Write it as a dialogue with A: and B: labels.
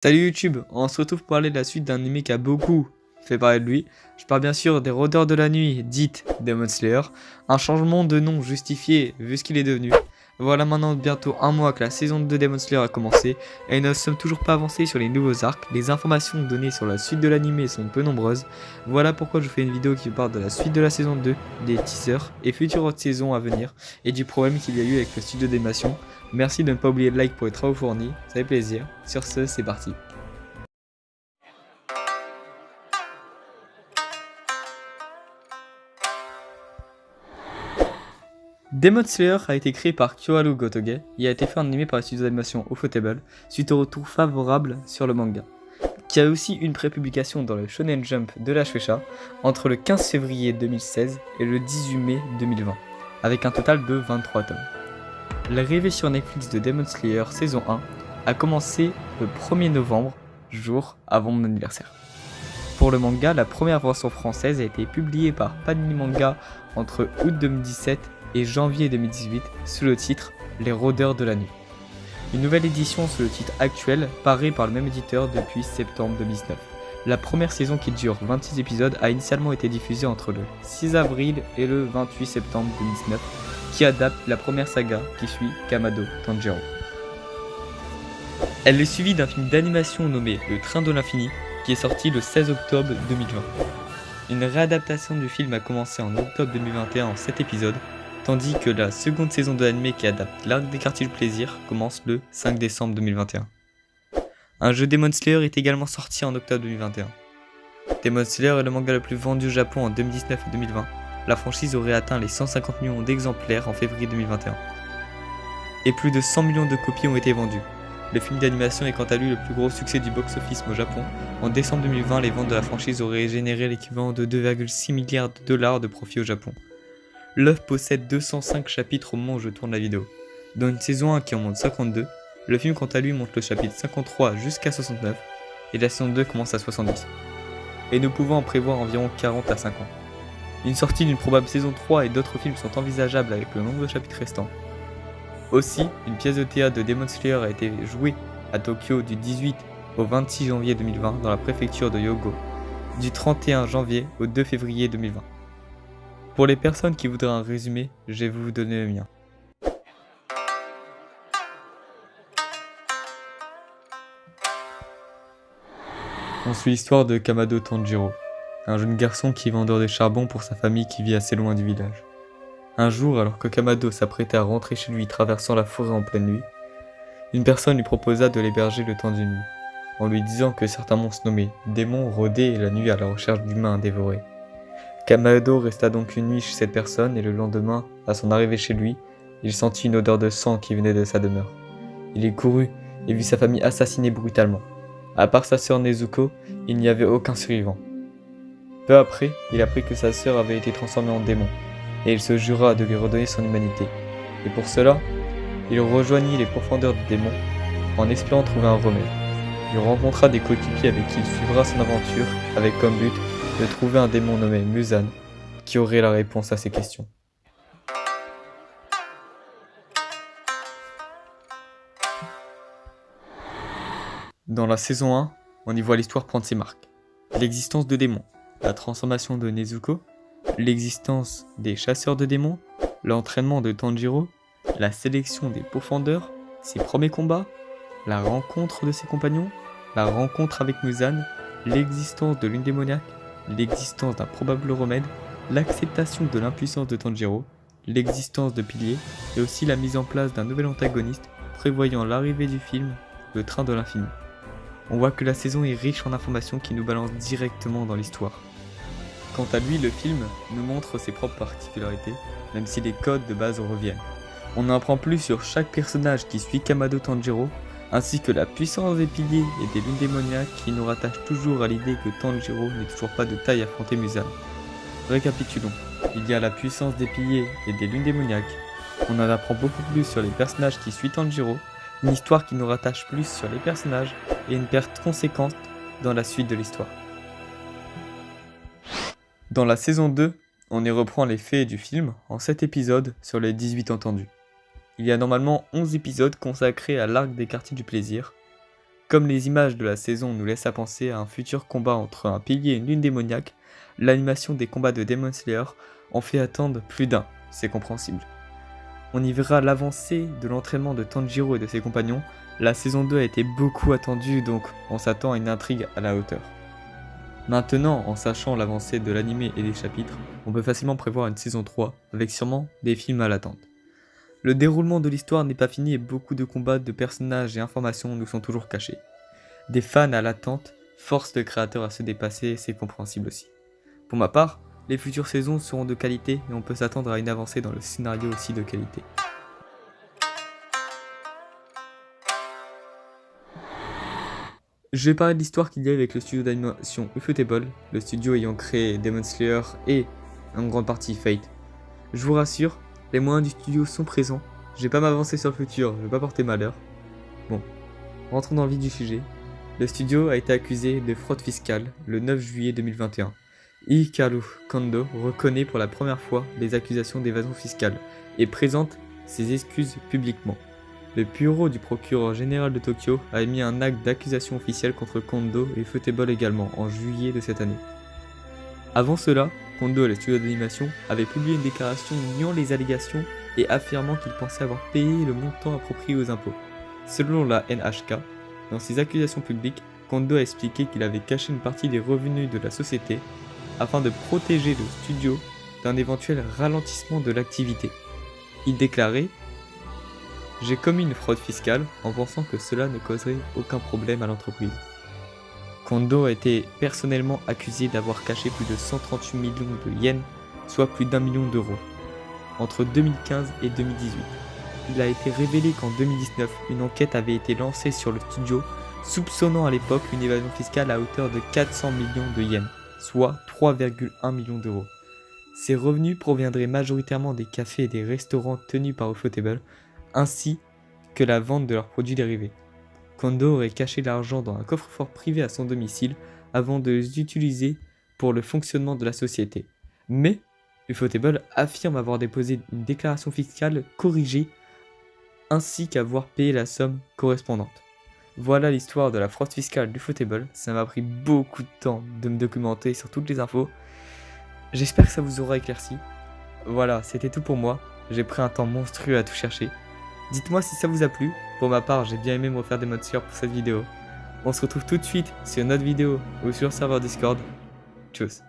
A: Salut YouTube, on se retrouve pour parler de la suite d'un anime qui a beaucoup fait parler de lui. Je parle bien sûr des Rôdeurs de la Nuit, dite Demon Slayer. Un changement de nom justifié vu ce qu'il est devenu. Voilà maintenant bientôt un mois que la saison 2 de Demon Slayer a commencé et nous ne sommes toujours pas avancés sur les nouveaux arcs. Les informations données sur la suite de l'anime sont peu nombreuses. Voilà pourquoi je fais une vidéo qui parle de la suite de la saison 2, des teasers et futures autres saisons à venir et du problème qu'il y a eu avec le studio d'animation. Merci de ne pas oublier de like pour les travaux fournis, ça fait plaisir. Sur ce, c'est parti. Demon Slayer a été créé par Kyoharu Gotoge et a été fait en animé par le studio d'animation Ufotable suite au retour favorable sur le manga, qui a aussi une prépublication dans le Shonen Jump de la Shueisha entre le 15 février 2016 et le 18 mai 2020, avec un total de 23 tomes. L'arrivée sur Netflix de Demon Slayer saison 1 a commencé le 1er novembre, jour avant mon anniversaire. Pour le manga, la première version française a été publiée par Panini Manga entre août 2017 et janvier 2018 sous le titre Les Rôdeurs de la Nuit. Une nouvelle édition sous le titre actuel paraît par le même éditeur depuis septembre 2019. La première saison, qui dure 26 épisodes, a initialement été diffusée entre le 6 avril et le 28 septembre 2019, qui adapte la première saga qui suit Kamado Tanjiro. Elle est suivie d'un film d'animation nommé Le Train de l'Infini, qui est sorti le 16 octobre 2020. Une réadaptation du film a commencé en octobre 2021 en 7 épisodes, tandis que la seconde saison de l'anime qui adapte l'arc des quartiers du plaisir commence le 5 décembre 2021. Un jeu Demon Slayer est également sorti en octobre 2021. Demon Slayer est le manga le plus vendu au Japon en 2019 et 2020. La franchise aurait atteint les 150 millions d'exemplaires en février 2021. Et plus de 100 millions de copies ont été vendues. Le film d'animation est quant à lui le plus gros succès du box-office au Japon. En décembre 2020, les ventes de la franchise auraient généré l'équivalent de 2,6 milliards de dollars de profit au Japon. L'œuvre possède 205 chapitres au moment où je tourne la vidéo. Dans une saison 1 qui en montre 52, le film quant à lui montre le chapitre 53 jusqu'à 69, et la saison 2 commence à 70. Et nous pouvons en prévoir environ 40 à 50. Une sortie d'une probable saison 3 et d'autres films sont envisageables avec le nombre de chapitres restants. Aussi, une pièce de théâtre de Demon Slayer a été jouée à Tokyo du 18 au 26 janvier 2020 dans la préfecture de Hyogo, du 31 janvier au 2 février 2020. Pour les personnes qui voudraient un résumé, je vais vous donner le mien. On suit l'histoire de Kamado Tanjiro, un jeune garçon qui est vendeur de charbon pour sa famille qui vit assez loin du village. Un jour, alors que Kamado s'apprêtait à rentrer chez lui traversant la forêt en pleine nuit, une personne lui proposa de l'héberger le temps d'une nuit, en lui disant que certains monstres nommés démons rôdaient la nuit à la recherche d'humains à dévorer. Kamado resta donc une nuit chez cette personne et le lendemain, à son arrivée chez lui, il sentit une odeur de sang qui venait de sa demeure. Il y courut et vit sa famille assassinée brutalement. À part sa sœur Nezuko, il n'y avait aucun survivant. Peu après, il apprit que sa sœur avait été transformée en démon, et il se jura de lui redonner son humanité. Et pour cela, il rejoignit les profondeurs du démon, en espérant trouver un remède. Il rencontra des coéquipiers avec qui il suivra son aventure, avec comme but de trouver un démon nommé Muzan, qui aurait la réponse à ses questions. Dans la saison 1, on y voit l'histoire prendre ses marques. L'existence de démons, la transformation de Nezuko, l'existence des chasseurs de démons, l'entraînement de Tanjiro, la sélection des pourfendeurs, ses premiers combats, la rencontre de ses compagnons, la rencontre avec Muzan, l'existence de l'une démoniaque, l'existence d'un probable remède, l'acceptation de l'impuissance de Tanjiro, l'existence de piliers et aussi la mise en place d'un nouvel antagoniste prévoyant l'arrivée du film Le Train de l'Infini. On voit que la saison est riche en informations qui nous balancent directement dans l'histoire. Quant à lui, le film nous montre ses propres particularités, même si les codes de base reviennent. On en apprend plus sur chaque personnage qui suit Kamado Tanjiro, ainsi que la puissance des piliers et des lunes démoniaques qui nous rattachent toujours à l'idée que Tanjiro n'est toujours pas de taille à affronter Muzan. Récapitulons, il y a la puissance des piliers et des lunes démoniaques, on en apprend beaucoup plus sur les personnages qui suivent Tanjiro, une histoire qui nous rattache plus sur les personnages et une perte conséquente dans la suite de l'histoire. Dans la saison 2, on y reprend les faits du film en 7 épisodes sur les 18 entendus. Il y a normalement 11 épisodes consacrés à l'arc des quartiers du plaisir. Comme les images de la saison nous laissent à penser à un futur combat entre un pilier et une lune démoniaque, l'animation des combats de Demon Slayer en fait attendre plus d'un, c'est compréhensible. On y verra l'avancée de l'entraînement de Tanjiro et de ses compagnons. La saison 2 a été beaucoup attendue, donc on s'attend à une intrigue à la hauteur. Maintenant, en sachant l'avancée de l'anime et des chapitres, on peut facilement prévoir une saison 3, avec sûrement des films à l'attente. Le déroulement de l'histoire n'est pas fini et beaucoup de combats de personnages et informations nous sont toujours cachés. Des fans à l'attente forcent le créateur à se dépasser, c'est compréhensible aussi. Pour ma part, les futures saisons seront de qualité et on peut s'attendre à une avancée dans le scénario aussi de qualité. Je vais parler de l'histoire qu'il y a avec le studio d'animation Ufotable, le studio ayant créé Demon Slayer et en grande partie Fate. Je vous rassure, les moyens du studio sont présents, je vais pas m'avancer sur le futur, je vais pas porter malheur. Bon, rentrons dans le vif du sujet. Le studio a été accusé de fraude fiscale le 9 juillet 2021. Hikaru Kondo reconnaît pour la première fois les accusations d'évasion fiscale et présente ses excuses publiquement. Le bureau du procureur général de Tokyo a émis un acte d'accusation officielle contre Kondo et Ufotable également en juillet de cette année. Avant cela, Kondo et le studio d'animation avaient publié une déclaration niant les allégations et affirmant qu'ils pensaient avoir payé le montant approprié aux impôts. Selon la NHK, dans ses accusations publiques, Kondo a expliqué qu'il avait caché une partie des revenus de la société afin de protéger le studio d'un éventuel ralentissement de l'activité. Il déclarait « J'ai commis une fraude fiscale en pensant que cela ne causerait aucun problème à l'entreprise. » Kondo a été personnellement accusé d'avoir caché plus de 138 millions de yens, soit plus d'1 million d'euros, entre 2015 et 2018. Il a été révélé qu'en 2019, une enquête avait été lancée sur le studio, soupçonnant à l'époque une évasion fiscale à hauteur de 400 millions de yens, soit 3,1 millions d'euros. Ces revenus proviendraient majoritairement des cafés et des restaurants tenus par Ufotable, ainsi que la vente de leurs produits dérivés. Kondo aurait caché l'argent dans un coffre-fort privé à son domicile avant de les utiliser pour le fonctionnement de la société. Mais Ufotable affirme avoir déposé une déclaration fiscale corrigée ainsi qu'avoir payé la somme correspondante. Voilà l'histoire de la fraude fiscale d'Ufotable. Ça m'a pris beaucoup de temps de me documenter sur toutes les infos. J'espère que ça vous aura éclairci. Voilà, c'était tout pour moi. J'ai pris un temps monstrueux à tout chercher. Dites-moi si ça vous a plu. Pour ma part, j'ai bien aimé me refaire des modes pour cette vidéo. On se retrouve tout de suite sur une autre vidéo ou sur le serveur Discord. Tchuss.